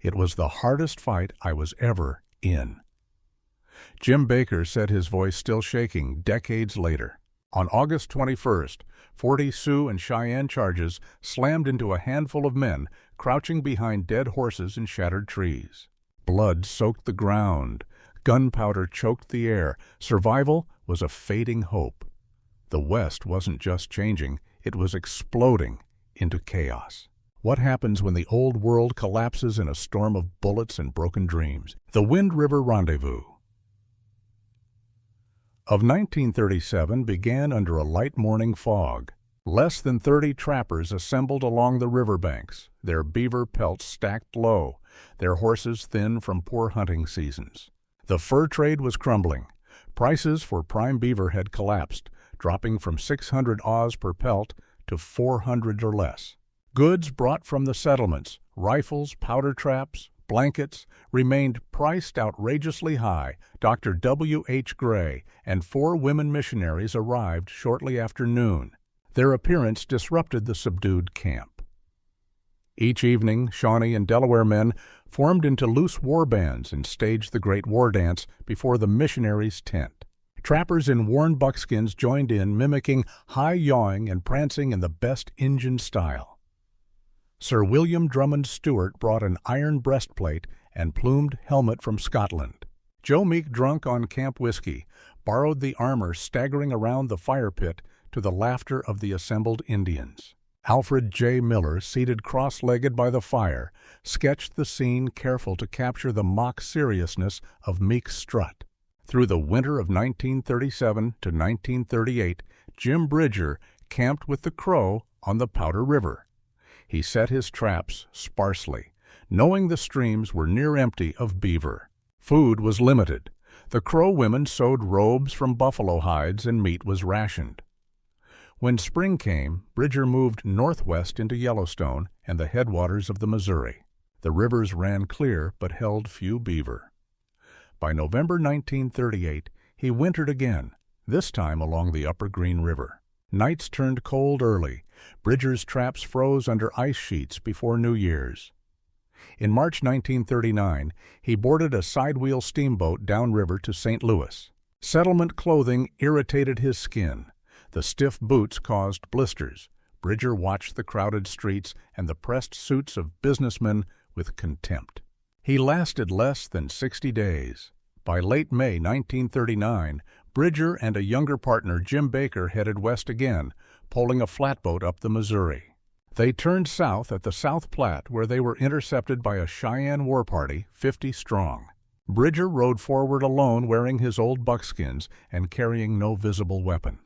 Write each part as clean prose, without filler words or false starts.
It was the hardest fight I was ever in. Jim Baker said, his voice still shaking decades later. On August 21st, 40 Sioux and Cheyenne charges slammed into a handful of men crouching behind dead horses and shattered trees. Blood soaked the ground. Gunpowder choked the air. Survival was a fading hope. The West wasn't just changing, it was exploding into chaos. What happens when the old world collapses in a storm of bullets and broken dreams? The Wind River Rendezvous of 1937 began under a light morning fog. Less than 30 trappers assembled along the riverbanks, their beaver pelts stacked low, their horses thin from poor hunting seasons. The fur trade was crumbling. Prices for prime beaver had collapsed, dropping from 600 Oz per pelt to 400 or less. Goods brought from the settlements, rifles, powder traps, blankets, remained priced outrageously high. Dr. W. H. Gray and 4 women missionaries arrived shortly after noon. Their appearance disrupted the subdued camp. Each evening, Shawnee and Delaware men formed into loose war bands and staged the great war dance before the missionaries' tent. Trappers in worn buckskins joined in, mimicking high yawing and prancing in the best Injun style. Sir William Drummond Stewart brought an iron breastplate and plumed helmet from Scotland. Joe Meek, drunk on camp whiskey, borrowed the armor, staggering around the fire pit to the laughter of the assembled Indians. Alfred J. Miller, seated cross-legged by the fire, sketched the scene, careful to capture the mock seriousness of Meek's strut. Through the winter of 1937 to 1938, Jim Bridger camped with the Crow on the Powder River. He set his traps sparsely, knowing the streams were near empty of beaver. Food was limited. The Crow women sewed robes from buffalo hides and meat was rationed. When spring came, Bridger moved northwest into Yellowstone and the headwaters of the Missouri. The rivers ran clear but held few beaver. By November 1938, he wintered again, this time along the upper Green River. Nights turned cold early. Bridger's traps froze under ice sheets before New Year's. In March 1939, he boarded a sidewheel steamboat downriver to St. Louis. Settlement clothing irritated his skin. The stiff boots caused blisters. Bridger watched the crowded streets and the pressed suits of businessmen with contempt. He lasted less than 60 days. By late May 1939, Bridger and a younger partner, Jim Baker, headed west again, poling a flatboat up the Missouri. They turned south at the South Platte, where they were intercepted by a Cheyenne war party, 50 strong. Bridger rode forward alone, wearing his old buckskins and carrying no visible weapon.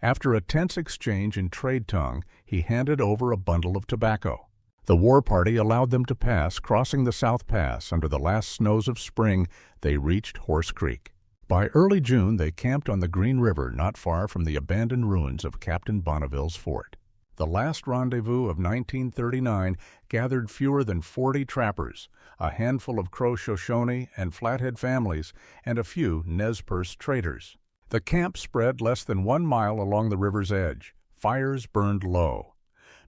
After a tense exchange in trade tongue, he handed over a bundle of tobacco. The war party allowed them to pass, crossing the South Pass. Under the last snows of spring, they reached Horse Creek. By early June, they camped on the Green River, not far from the abandoned ruins of Captain Bonneville's fort. The last rendezvous of 1939 gathered fewer than 40 trappers, a handful of Crow, Shoshone, and Flathead families, and a few Nez Perce traders. The camp spread less than 1 mile along the river's edge. Fires burned low.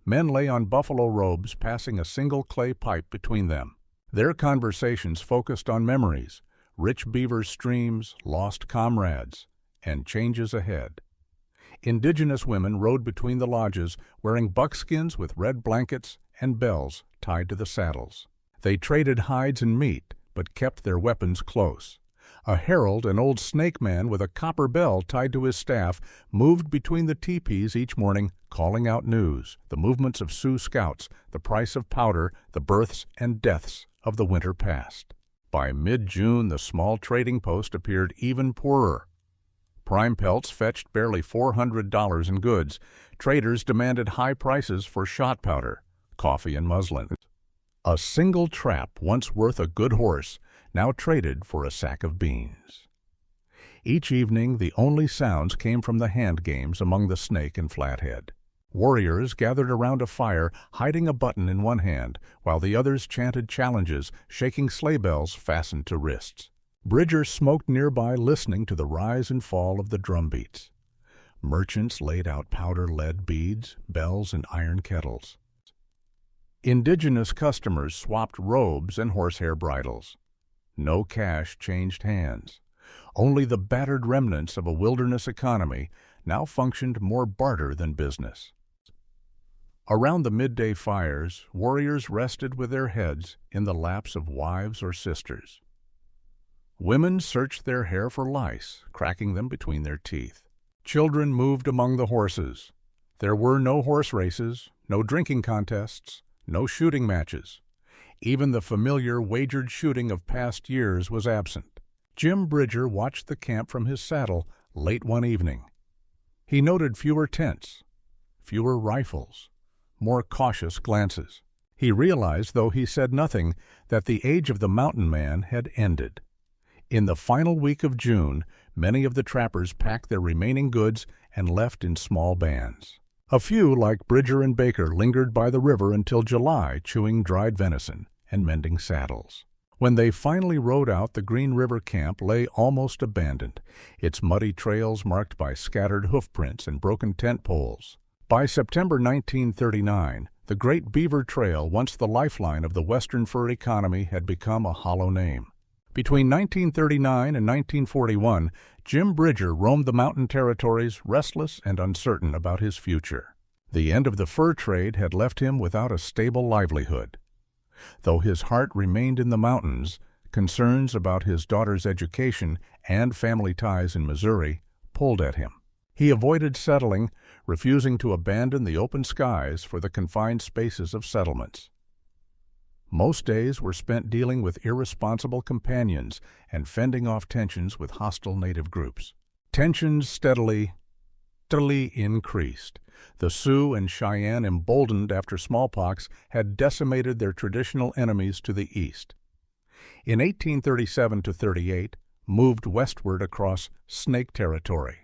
Men lay on buffalo robes, passing a single clay pipe between them. Their conversations focused on memories, rich beaver streams, lost comrades, and changes ahead. Indigenous women rode between the lodges, wearing buckskins with red blankets and bells tied to the saddles. They traded hides and meat, but kept their weapons close. A herald, an old snake man with a copper bell tied to his staff, moved between the teepees each morning, calling out news, the movements of Sioux scouts, the price of powder, the births and deaths of the winter past. By mid-June, the small trading post appeared even poorer. Prime pelts fetched barely $400 in goods. Traders demanded high prices for shot powder, coffee, and muslin. A single trap, once worth a good horse, now traded for a sack of beans. Each evening, the only sounds came from the hand games among the Snake and Flathead. Warriors gathered around a fire, hiding a button in one hand, while the others chanted challenges, shaking sleigh bells fastened to wrists. Bridger smoked nearby, listening to the rise and fall of the drumbeats. Merchants laid out powder lead beads, bells, and iron kettles. Indigenous customers swapped robes and horsehair bridles. No cash changed hands. Only the battered remnants of a wilderness economy now functioned more barter than business. Around the midday fires, warriors rested with their heads in the laps of wives or sisters. Women searched their hair for lice, cracking them between their teeth. Children moved among the horses. There were no horse races, no drinking contests, no shooting matches. Even the familiar wagered shooting of past years was absent. Jim Bridger watched the camp from his saddle late one evening. He noted fewer tents, fewer rifles, more cautious glances. He realized, though he said nothing, that the age of the mountain man had ended. In the final week of June, many of the trappers packed their remaining goods and left in small bands. A few, like Bridger and Baker, lingered by the river until July, chewing dried venison and mending saddles. When they finally rode out, the Green River camp lay almost abandoned, its muddy trails marked by scattered hoofprints and broken tent poles. By September 1939, the Great Beaver Trail, once the lifeline of the western fur economy, had become a hollow name. Between 1939 and 1941, Jim Bridger roamed the mountain territories, restless and uncertain about his future. The end of the fur trade had left him without a stable livelihood. Though his heart remained in the mountains, concerns about his daughter's education and family ties in Missouri pulled at him. He avoided settling, refusing to abandon the open skies for the confined spaces of settlements. Most days were spent dealing with irresponsible companions and fending off tensions with hostile native groups. Tensions steadily increased. The Sioux and Cheyenne, emboldened after smallpox, had decimated their traditional enemies to the east. In 1837-38, moved westward across Snake territory.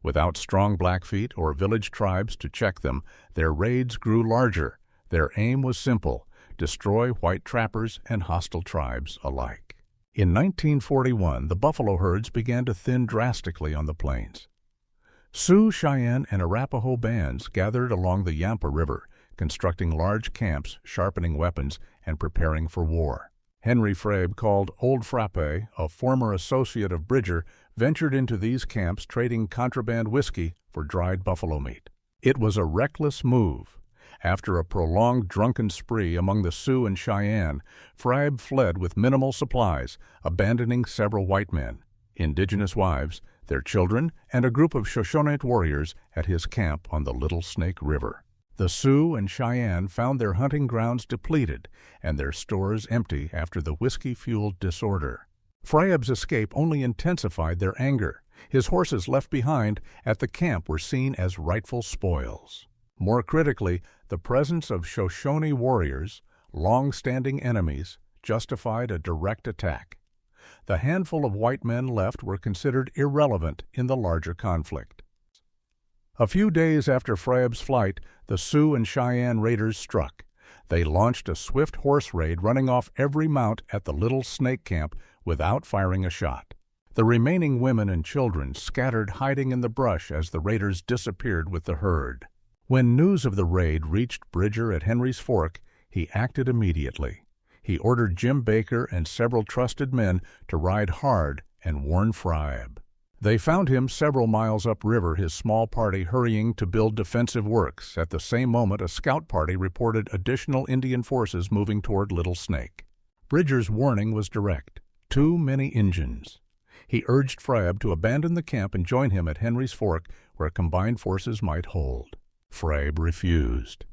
Without strong Blackfeet or village tribes to check them, their raids grew larger. Their aim was simple: destroy white trappers and hostile tribes alike. In 1941, the buffalo herds began to thin drastically on the plains. Sioux, Cheyenne, and Arapaho bands gathered along the Yampa River, constructing large camps, sharpening weapons, and preparing for war. Henry Frabe, called Old Frappe, a former associate of Bridger, ventured into these camps trading contraband whiskey for dried buffalo meat. It was a reckless move. After a prolonged drunken spree among the Sioux and Cheyenne, Frabe fled with minimal supplies, abandoning several white men, indigenous wives, their children, and a group of Shoshone warriors at his camp on the Little Snake River. The Sioux and Cheyenne found their hunting grounds depleted and their stores empty after the whiskey-fueled disorder. Frabe's escape only intensified their anger. His horses left behind at the camp were seen as rightful spoils. More critically, the presence of Shoshone warriors, long-standing enemies, justified a direct attack. The handful of white men left were considered irrelevant in the larger conflict. A few days after Frabe's flight, the Sioux and Cheyenne raiders struck. They launched a swift horse raid, running off every mount at the Little Snake camp without firing a shot. The remaining women and children scattered, hiding in the brush as the raiders disappeared with the herd. When news of the raid reached Bridger at Henry's Fork, he acted immediately. He ordered Jim Baker and several trusted men to ride hard and warn Frabe. They found him several miles upriver, his small party hurrying to build defensive works. At the same moment, a scout party reported additional Indian forces moving toward Little Snake. Bridger's warning was direct: too many Injuns. He urged Frabe to abandon the camp and join him at Henry's Fork, where combined forces might hold. Frabe refused.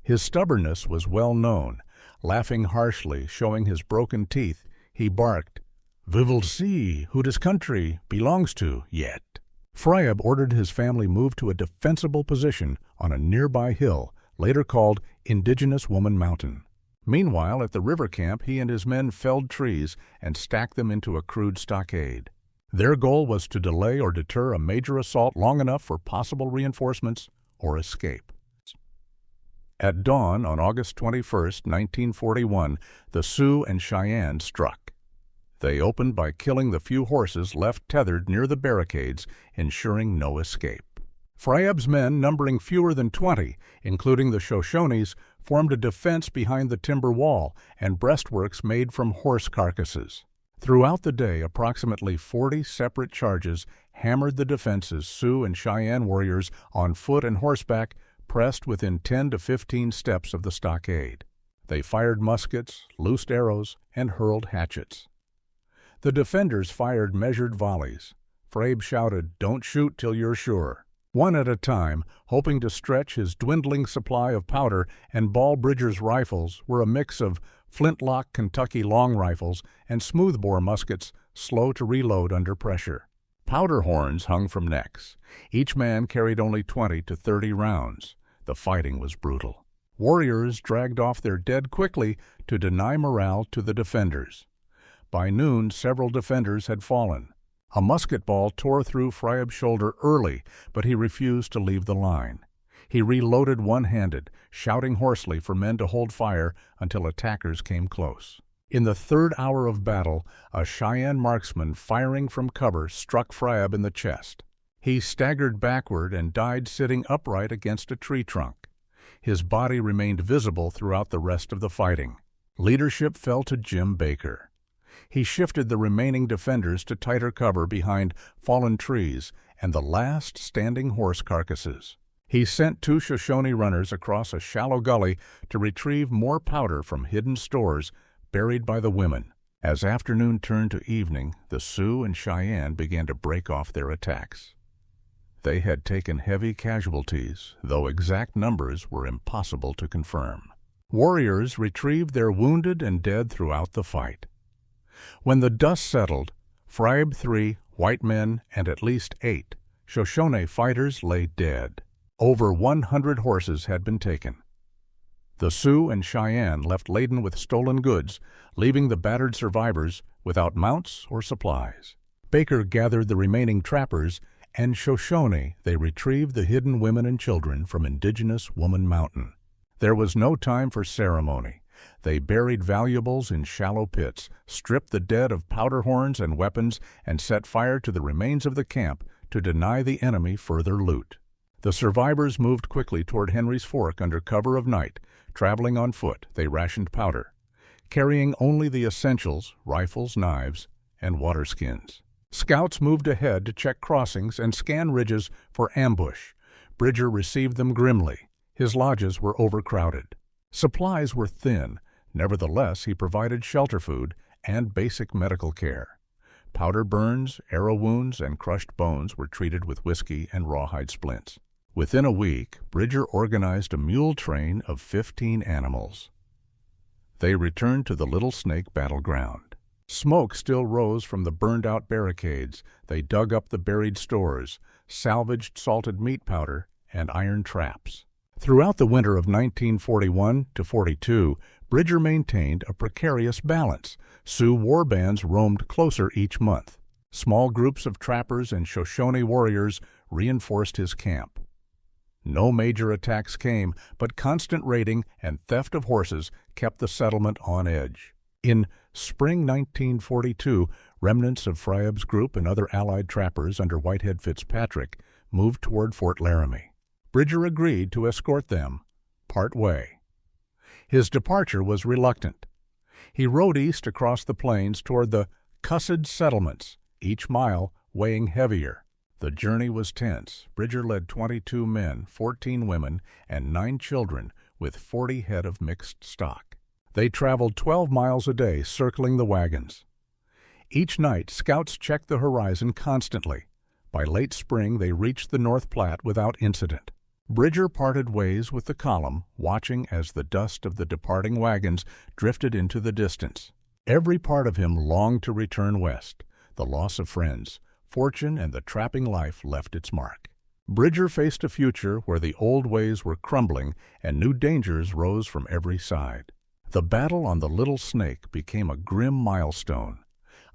His stubbornness was well known. Laughing harshly, showing his broken teeth, he barked, "We will see who this country belongs to yet." Frabe ordered his family move to a defensible position on a nearby hill, later called Indigenous Woman Mountain. Meanwhile, at the river camp, he and his men felled trees and stacked them into a crude stockade. Their goal was to delay or deter a major assault long enough for possible reinforcements or escape. At dawn on August 21, 1941, the Sioux and Cheyenne struck. They opened by killing the few horses left tethered near the barricades, ensuring no escape. Frabe's men, numbering fewer than 20, including the Shoshones, formed a defense behind the timber wall and breastworks made from horse carcasses. Throughout the day, approximately 40 separate charges hammered the defenses Sioux and Cheyenne warriors on foot and horseback pressed within 10 to 15 steps of the stockade. They fired muskets, loosed arrows, and hurled hatchets. The defenders fired measured volleys. Frabe shouted, "Don't shoot till you're sure," one at a time, hoping to stretch his dwindling supply of powder, and Ball Bridger's rifles were a mix of flintlock Kentucky long rifles and smoothbore muskets slow to reload under pressure. Powder horns hung from necks. Each man carried only 20 to 30 rounds. The fighting was brutal. Warriors dragged off their dead quickly to deny morale to the defenders. By noon, several defenders had fallen. A musket ball tore through Frabe's shoulder early, but he refused to leave the line. He reloaded one-handed, shouting hoarsely for men to hold fire until attackers came close. In the third hour of battle, a Cheyenne marksman firing from cover struck Frabe in the chest. He staggered backward and died sitting upright against a tree trunk. His body remained visible throughout the rest of the fighting. Leadership fell to Jim Baker. He shifted the remaining defenders to tighter cover behind fallen trees and the last standing horse carcasses. He sent 2 Shoshone runners across a shallow gully to retrieve more powder from hidden stores buried by the women. As afternoon turned to evening, the Sioux and Cheyenne began to break off their attacks. They had taken heavy casualties, though exact numbers were impossible to confirm. Warriors retrieved their wounded and dead throughout the fight. When the dust settled, Frabe 3 white men and at least 8 Shoshone fighters lay dead. Over 100 horses had been taken. The Sioux and Cheyenne left laden with stolen goods, leaving the battered survivors without mounts or supplies. Baker gathered the remaining trappers, and Shoshone they retrieved the hidden women and children from indigenous Woman Mountain. There was no time for ceremony. They buried valuables in shallow pits, stripped the dead of powder horns and weapons, and set fire to the remains of the camp to deny the enemy further loot. The survivors moved quickly toward Henry's Fork under cover of night. Traveling on foot, they rationed powder, carrying only the essentials, rifles, knives, and water skins. Scouts moved ahead to check crossings and scan ridges for ambush. Bridger received them grimly. His lodges were overcrowded. Supplies were thin. Nevertheless, he provided shelter food and basic medical care. Powder burns, arrow wounds, and crushed bones were treated with whiskey and rawhide splints. Within a week, Bridger organized a mule train of 15 animals. They returned to the Little Snake battleground. Smoke still rose from the burned-out barricades. They dug up the buried stores, salvaged salted meat powder, and iron traps. Throughout the winter of 1941 to 42, Bridger maintained a precarious balance. Sioux war bands roamed closer each month. Small groups of trappers and Shoshone warriors reinforced his camp. No major attacks came, but constant raiding and theft of horses kept the settlement on edge. In spring 1942, remnants of Frabe's group and other Allied trappers under Whitehead Fitzpatrick moved toward Fort Laramie. Bridger agreed to escort them part way. His departure was reluctant. He rode east across the plains toward the cussed settlements, each mile weighing heavier. The journey was tense. Bridger led 22 men, 14 women, and 9 children with 40 head of mixed stock. They traveled 12 miles a day, circling the wagons. Each night, scouts checked the horizon constantly. By late spring, they reached the North Platte without incident. Bridger parted ways with the column, watching as the dust of the departing wagons drifted into the distance. Every part of him longed to return west. The loss of friends, fortune, and the trapping life left its mark. Bridger faced a future where the old ways were crumbling and new dangers rose from every side. The battle on the Little Snake became a grim milestone,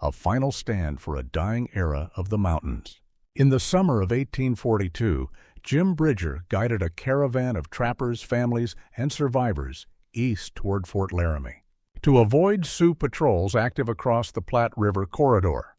a final stand for a dying era of the mountains. In the summer of 1842, Jim Bridger guided a caravan of trappers, families, and survivors east toward Fort Laramie to avoid Sioux patrols active across the Platte River corridor.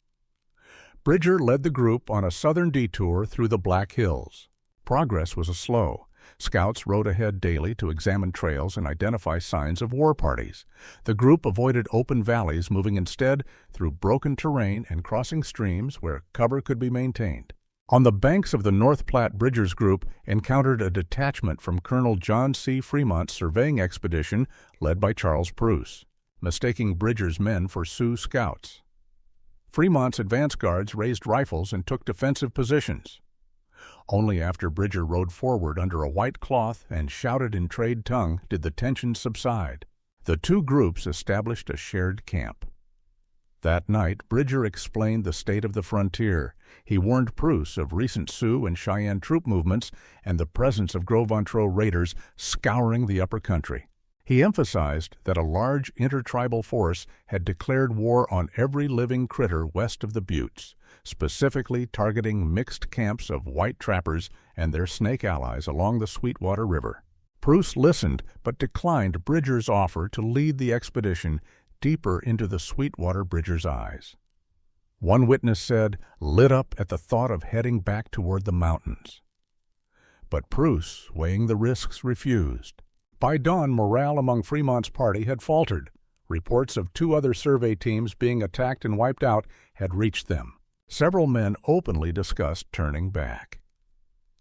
Bridger led the group on a southern detour through the Black Hills. Progress was slow. Scouts rode ahead daily to examine trails and identify signs of war parties. The group avoided open valleys, moving instead through broken terrain and crossing streams where cover could be maintained. On the banks of the North Platte, Bridger's group encountered a detachment from Colonel John C. Fremont's surveying expedition led by Charles Preuss, mistaking Bridger's men for Sioux scouts. Fremont's advance guards raised rifles and took defensive positions. Only after Bridger rode forward under a white cloth and shouted in trade tongue did the tension subside. The two groups established a shared camp. That night, Bridger explained the state of the frontier. He warned Preuss of recent Sioux and Cheyenne troop movements and the presence of Gros Ventre raiders scouring the upper country. He emphasized that a large intertribal force had declared war on every living critter west of the Buttes, specifically targeting mixed camps of white trappers and their Snake allies along the Sweetwater River. Preuss listened but declined Bridger's offer to lead the expedition deeper into the Sweetwater. Bridger's eyes, one witness said, lit up at the thought of heading back toward the mountains. But Preuss, weighing the risks, refused. By dawn, morale among Fremont's party had faltered. Reports of 2 other survey teams being attacked and wiped out had reached them. Several men openly discussed turning back.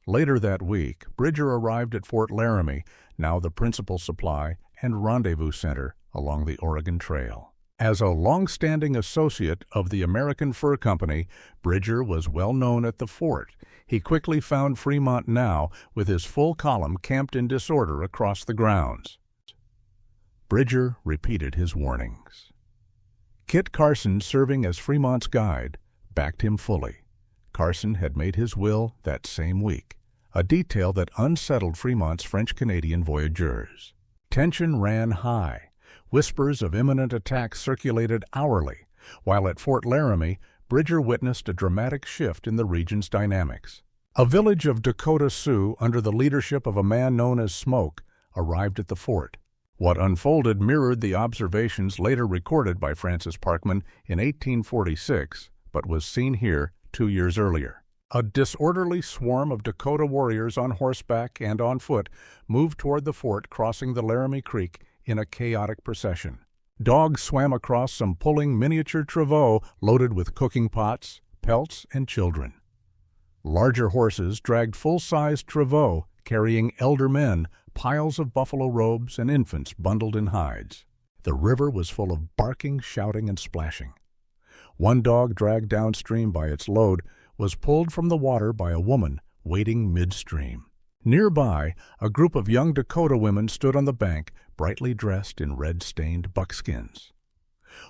Later that week, Bridger arrived at Fort Laramie, now the principal supply and rendezvous center along the Oregon Trail. As a long-standing associate of the American Fur Company, Bridger was well known at the fort. He quickly found Fremont now with his full column camped in disorder across the grounds. Bridger repeated his warnings. Kit Carson, serving as Fremont's guide, backed him fully. Carson had made his will that same week, a detail that unsettled Fremont's French-Canadian voyageurs. Tension ran high. Whispers of imminent attack circulated hourly, while at Fort Laramie, Bridger witnessed a dramatic shift in the region's dynamics. A village of Dakota Sioux, under the leadership of a man known as Smoke, arrived at the fort. What unfolded mirrored the observations later recorded by Francis Parkman in 1846, but was seen here 2 years earlier. A disorderly swarm of Dakota warriors on horseback and on foot moved toward the fort, crossing the Laramie Creek in a chaotic procession. Dogs swam across some pulling miniature travaux loaded with cooking pots, pelts, and children. Larger horses dragged full-sized travaux carrying elder men, piles of buffalo robes, and infants bundled in hides. The river was full of barking, shouting, and splashing. One dog, dragged downstream by its load, was pulled from the water by a woman wading midstream. Nearby, a group of young Dakota women stood on the bank, brightly dressed in red-stained buckskins.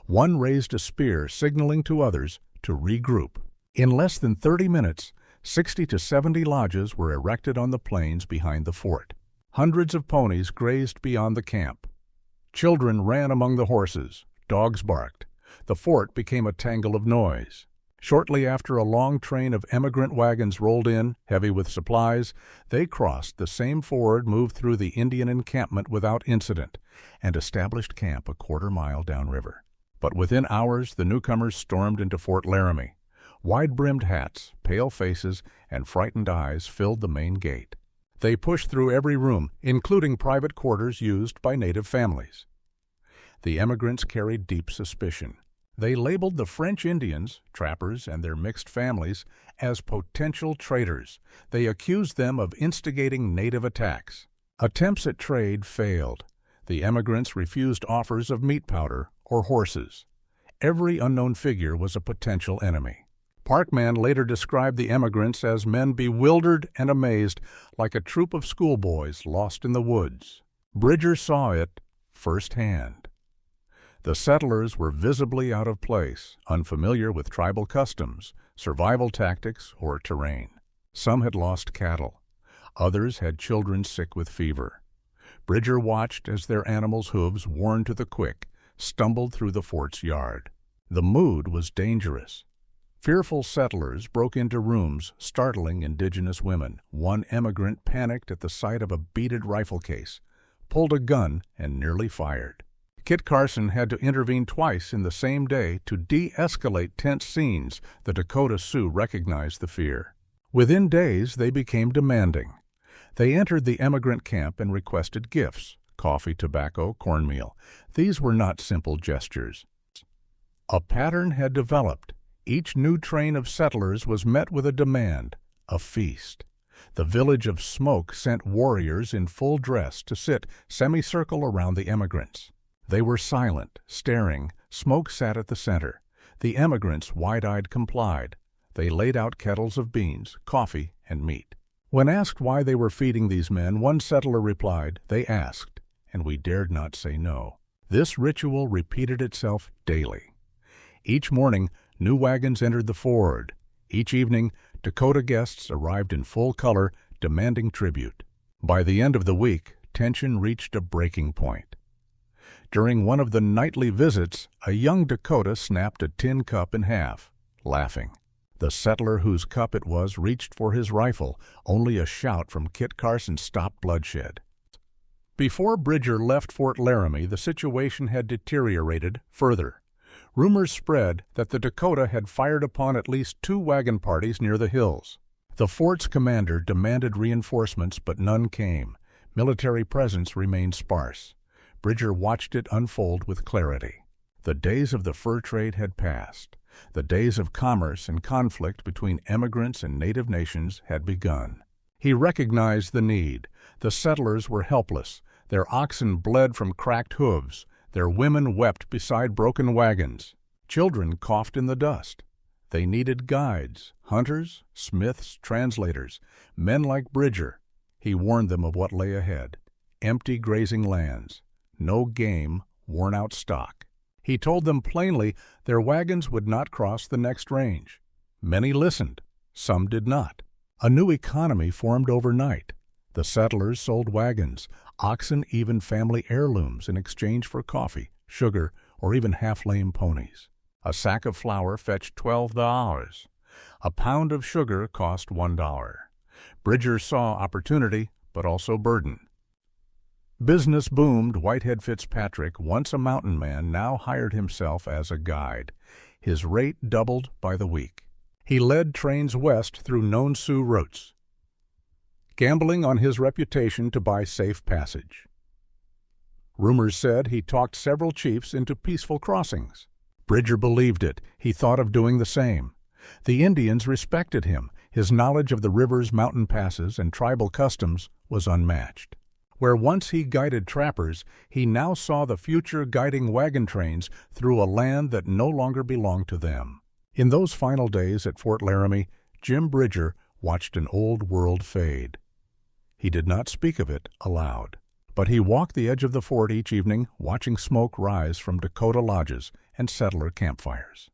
One raised a spear, signaling to others to regroup. In less than 30 minutes, 60 to 70 lodges were erected on the plains behind the fort. Hundreds of ponies grazed beyond the camp. Children ran among the horses. Dogs barked. The fort became a tangle of noise. Shortly after a long train of emigrant wagons rolled in, heavy with supplies, they crossed the same ford, moved through the Indian encampment without incident, and established camp a quarter-mile downriver. But within hours, the newcomers stormed into Fort Laramie. Wide-brimmed hats, pale faces, and frightened eyes filled the main gate. They pushed through every room, including private quarters used by native families. The emigrants carried deep suspicion. They labeled the French Indians, trappers, and their mixed families as potential traitors. They accused them of instigating native attacks. Attempts at trade failed. The emigrants refused offers of meat powder or horses. Every unknown figure was a potential enemy. Parkman later described the emigrants as men bewildered and amazed, like a troop of schoolboys lost in the woods. Bridger saw it firsthand. The settlers were visibly out of place, unfamiliar with tribal customs, survival tactics, or terrain. Some had lost cattle. Others had children sick with fever. Bridger watched as their animals' hooves, worn to the quick, stumbled through the fort's yard. The mood was dangerous. Fearful settlers broke into rooms, startling indigenous women. One emigrant panicked at the sight of a beaded rifle case, pulled a gun, and nearly fired. Kit Carson had to intervene twice in the same day to de-escalate tense scenes. The Dakota Sioux recognized the fear. Within days, they became demanding. They entered the emigrant camp and requested gifts: coffee, tobacco, cornmeal. These were not simple gestures. A pattern had developed. Each new train of settlers was met with a demand, a feast. The village of Smoke sent warriors in full dress to sit semicircle around the emigrants. They were silent, staring. Smoke sat at the center. The emigrants, wide-eyed, complied. They laid out kettles of beans, coffee, and meat. When asked why they were feeding these men, one settler replied, "They asked, and we dared not say no." This ritual repeated itself daily. Each morning, new wagons entered the ford. Each evening, Dakota guests arrived in full color, demanding tribute. By the end of the week, tension reached a breaking point. During one of the nightly visits, a young Dakota snapped a tin cup in half, laughing. The settler whose cup it was reached for his rifle. Only a shout from Kit Carson stopped bloodshed. Before Bridger left Fort Laramie, the situation had deteriorated further. Rumors spread that the Dakota had fired upon at least 2 wagon parties near the hills. The fort's commander demanded reinforcements, but none came. Military presence remained sparse. Bridger watched it unfold with clarity. The days of the fur trade had passed. The days of commerce and conflict between emigrants and native nations had begun. He recognized the need. The settlers were helpless. Their oxen bled from cracked hooves. Their women wept beside broken wagons. Children coughed in the dust. They needed guides, hunters, smiths, translators, men like Bridger. He warned them of what lay ahead: empty grazing lands, no game, worn-out stock. He told them plainly their wagons would not cross the next range. Many listened. Some did not. A new economy formed overnight. The settlers sold wagons, oxen, even family heirlooms in exchange for coffee, sugar, or even half-lame ponies. A sack of flour fetched $12. A pound of sugar cost $1. Bridger saw opportunity, but also burden. Business boomed. Whitehead Fitzpatrick, once a mountain man, now hired himself as a guide. His rate doubled by the week. He led trains west through known Sioux routes, gambling on his reputation to buy safe passage. Rumors said he talked several chiefs into peaceful crossings. Bridger believed it. He thought of doing the same. The Indians respected him. His knowledge of the river's mountain passes and tribal customs was unmatched. Where once he guided trappers, he now saw the future guiding wagon trains through a land that no longer belonged to them. In those final days at Fort Laramie, Jim Bridger watched an old world fade. He did not speak of it aloud, but he walked the edge of the fort each evening, watching smoke rise from Dakota lodges and settler campfires.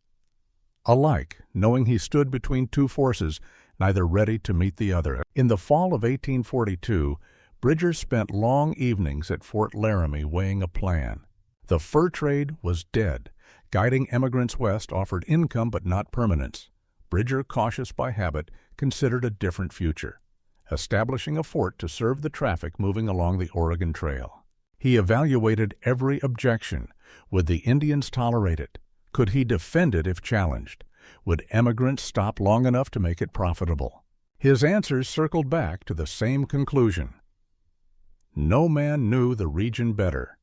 Alike, knowing he stood between two forces, neither ready to meet the other. In the fall of 1842, Bridger spent long evenings at Fort Laramie weighing a plan. The fur trade was dead. Guiding emigrants west offered income but not permanence. Bridger, cautious by habit, considered a different future: establishing a fort to serve the traffic moving along the Oregon Trail. He evaluated every objection. Would the Indians tolerate it? Could he defend it if challenged? Would emigrants stop long enough to make it profitable? His answers circled back to the same conclusion. No man knew the region better.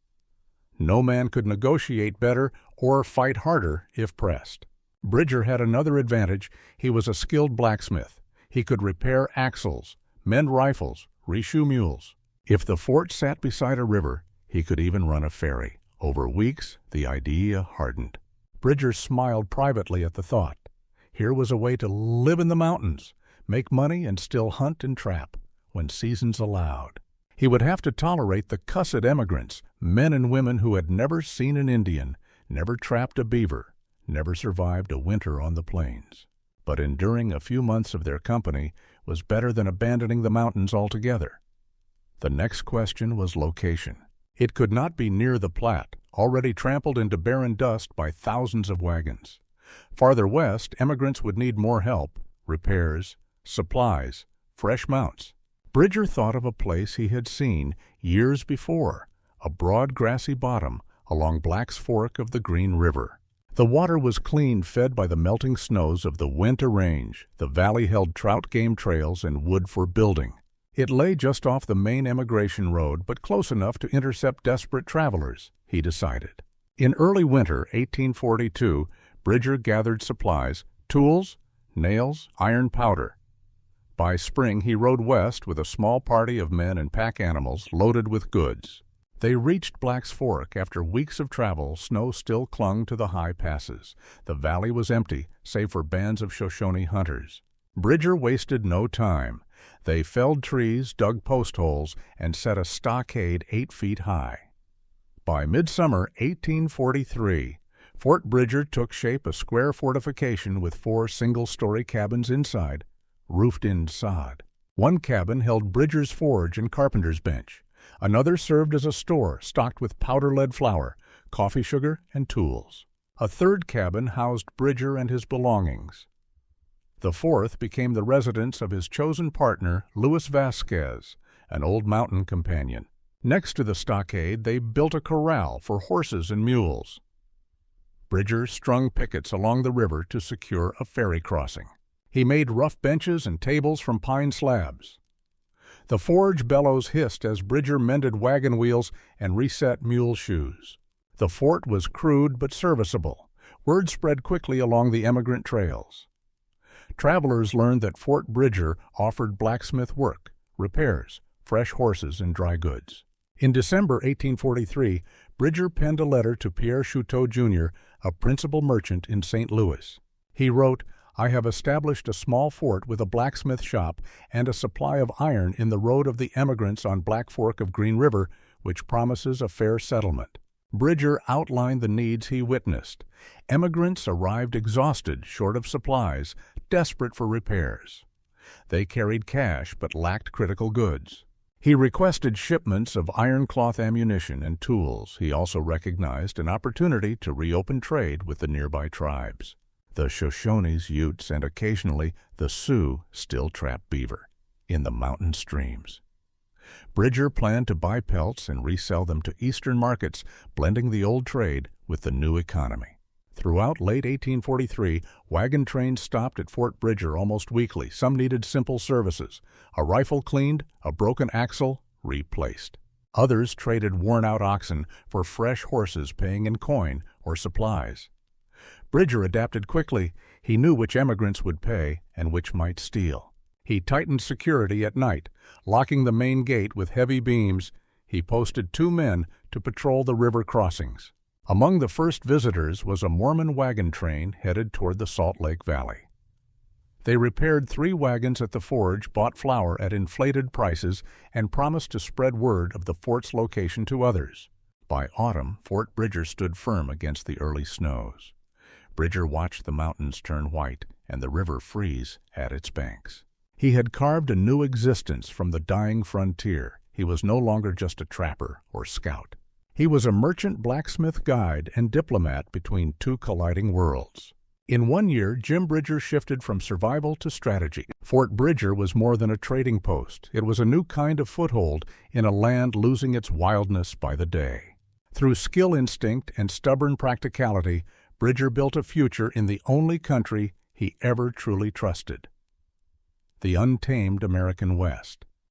No man could negotiate better or fight harder if pressed. Bridger had another advantage. He was a skilled blacksmith. He could repair axles, mend rifles, reshoe mules. If the fort sat beside a river, he could even run a ferry. Over weeks, the idea hardened. Bridger smiled privately at the thought. Here was a way to live in the mountains, make money, and still hunt and trap when seasons allowed. He would have to tolerate the cussed emigrants, men and women who had never seen an Indian, never trapped a beaver, never survived a winter on the plains. But enduring a few months of their company was better than abandoning the mountains altogether. The next question was location. It could not be near the Platte, already trampled into barren dust by thousands of wagons. Farther west, emigrants would need more help: repairs, supplies, fresh mounts. Bridger thought of a place he had seen years before: a broad grassy bottom along Black's Fork of the Green River. The water was clean, fed by the melting snows of the Uinta Range. The valley held trout game trails and wood for building. It lay just off the main emigration road, but close enough to intercept desperate travelers, he decided. In early winter 1842, Bridger gathered supplies, tools, nails, iron powder. By spring, he rode west with a small party of men and pack animals loaded with goods. They reached Black's Fork after weeks of travel. Snow still clung to the high passes. The valley was empty, save for bands of Shoshone hunters. Bridger wasted no time. They felled trees, dug post holes, and set a stockade 8 feet high. By midsummer 1843, Fort Bridger took shape a square fortification with 4 single-story cabins inside, roofed-in sod. One cabin held Bridger's forge and carpenter's bench. Another served as a store stocked with powder-lead flour, coffee sugar, and tools. A third cabin housed Bridger and his belongings. The fourth became the residence of his chosen partner, Louis Vasquez, an old mountain companion. Next to the stockade, they built a corral for horses and mules. Bridger strung pickets along the river to secure a ferry crossing. He made rough benches and tables from pine slabs. The forge bellows hissed as Bridger mended wagon wheels and reset mule shoes. The fort was crude but serviceable. Word spread quickly along the emigrant trails. Travelers learned that Fort Bridger offered blacksmith work, repairs, fresh horses, and dry goods. In December 1843, Bridger penned a letter to Pierre Chouteau, Jr., a principal merchant in St. Louis. He wrote, "I have established a small fort with a blacksmith shop and a supply of iron in the road of the emigrants on Black Fork of Green River, which promises a fair settlement." Bridger outlined the needs he witnessed. Emigrants arrived exhausted, short of supplies, desperate for repairs. They carried cash but lacked critical goods. He requested shipments of iron-cloth ammunition and tools. He also recognized an opportunity to reopen trade with the nearby tribes. The Shoshones, Utes, and occasionally the Sioux still trap beaver in the mountain streams. Bridger planned to buy pelts and resell them to eastern markets, blending the old trade with the new economy. Throughout late 1843, wagon trains stopped at Fort Bridger almost weekly. Some needed simple services: a rifle cleaned, a broken axle replaced. Others traded worn-out oxen for fresh horses, paying in coin or supplies. Bridger adapted quickly. He knew which emigrants would pay and which might steal. He tightened security at night, locking the main gate with heavy beams. He posted 2 men to patrol the river crossings. Among the first visitors was a Mormon wagon train headed toward the Salt Lake Valley. They repaired 3 wagons at the forge, bought flour at inflated prices, and promised to spread word of the fort's location to others. By autumn, Fort Bridger stood firm against the early snows. Bridger watched the mountains turn white and the river freeze at its banks. He had carved a new existence from the dying frontier. He was no longer just a trapper or scout. He was a merchant, blacksmith, guide, and diplomat between 2 colliding worlds. In 1 year, Jim Bridger shifted from survival to strategy. Fort Bridger was more than a trading post. It was a new kind of foothold in a land losing its wildness by the day. Through skill instinct and stubborn practicality, Bridger built a future in the only country he ever truly trusted: the untamed American West.